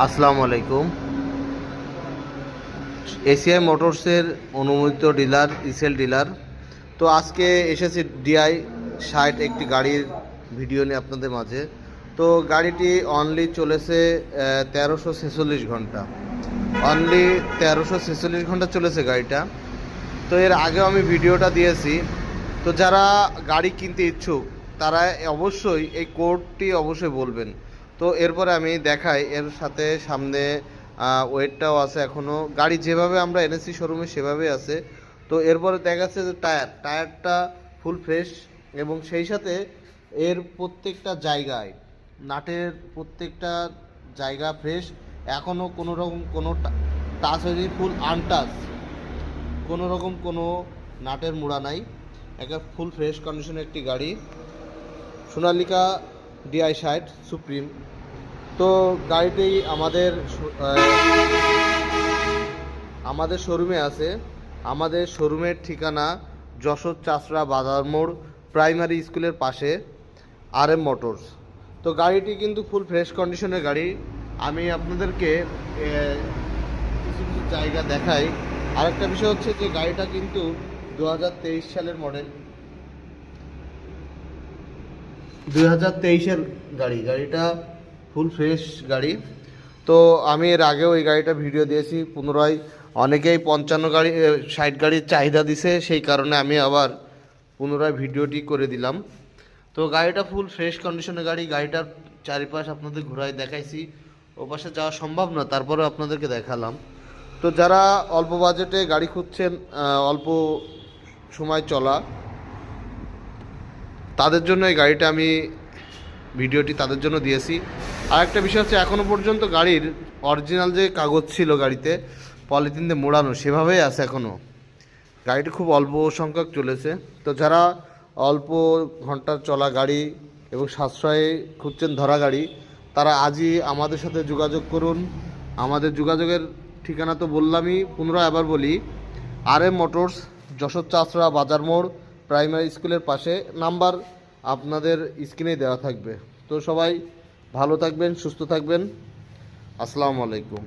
আসসালামু আলাইকুম। এসিআই মোটরসের অনুমোদিত ডিলার, ইসেল ডিলার। তো আজকে এসেছি ডিআই 60 একটি গাড়ির ভিডিও নিয়ে আপনাদের মাঝে। তো গাড়িটি অনলি চলেছে 1346 ঘন্টা, অনলি 1346 ঘন্টা চলেছে গাড়িটা। তো এর আগেও আমি ভিডিওটা দিয়েছি। তো যারা গাড়ি কিনতে ইচ্ছুক তারা অবশ্যই এই কোডটি অবশ্যই বলবেন। তো এরপরে আমি দেখাই, এর সাথে সামনে ওয়েটটাও আছে এখনও, গাড়ি যেভাবে আমরা এনেছি শোরুমে সেভাবেই আছে। তো এরপরে দেখা যাচ্ছে যে টায়ারটা ফুল ফ্রেশ, এবং সেই সাথে এর প্রত্যেকটা জায়গায় নাটের প্রত্যেকটা জায়গা ফ্রেশ, এখনও কোনো রকম কোনো টাচ হয়নি, ফুল আনটাচ, কোনো রকম কোনো নাটের মুড়া নাই, একটা ফুল ফ্রেশ কন্ডিশনের একটি গাড়ি, সোনালিকা ডিআই 60 সুপ্রিম। তো গাড়িটি আমাদের শোরুমে আছে। আমাদের শোরুমের ঠিকানা যশোর চাষড়া বাজার মোড়, প্রাইমারি স্কুলের পাশে, RM মোটরস। তো গাড়িটি কিন্তু ফুল ফ্রেশ কন্ডিশনের গাড়ি। আমি আপনাদেরকে কিছু কিছু জায়গা দেখাই। আরেকটা বিষয় হচ্ছে যে গাড়িটা কিন্তু 2023 সালের মডেল, 2023-এর গাড়িটা ফুল ফ্রেশ গাড়ি। তো আমি এর আগেও এই গাড়িটা ভিডিও দিয়েছি, পুনরায় অনেকেই 60 গাড়ির চাহিদা দিছে, সেই কারণে আমি আবার পুনরায় ভিডিওটি করে দিলাম। তো গাড়িটা ফুল ফ্রেশ কন্ডিশনের গাড়ি। গাড়িটার চারিপাশ আপনাদের ঘোরায় দেখাইছি, ও পাশে যাওয়া সম্ভব না, তারপরেও আপনাদেরকে দেখালাম। তো যারা অল্প বাজেটে গাড়ি খুঁজছেন, অল্প সময় চলা, তাদের জন্য এই গাড়িটা আমি ভিডিওটি তাদের জন্য দিয়েছি। আর একটা বিষয় হচ্ছে, এখনও পর্যন্ত গাড়ির অরিজিনাল যে কাগজ ছিল গাড়িতে পলিথিন দিয়ে মোড়ানো সেভাবেই আছে এখনও। গাড়িটি খুব অল্প সংখ্যক চলেছে। তো যারা অল্প ঘন্টার চলা গাড়ি এবং সাশ্রয়ে খুঁজছেন ধরা গাড়ি, তারা আজই আমাদের সাথে যোগাযোগ করুন। আমাদের যোগাযোগের ঠিকানা তো বললামই, পুনরায় আবার বলি, RM মোটরস, যশোর চাষড়া বাজার মোড়, প্রাইমারি স্কুলের পাশে। নাম্বার আপনাদের স্ক্রিনে দেওয়া থাকবে। তো সবাই ভালো থাকবেন, সুস্থ থাকবেন। আসসালামু আলাইকুম।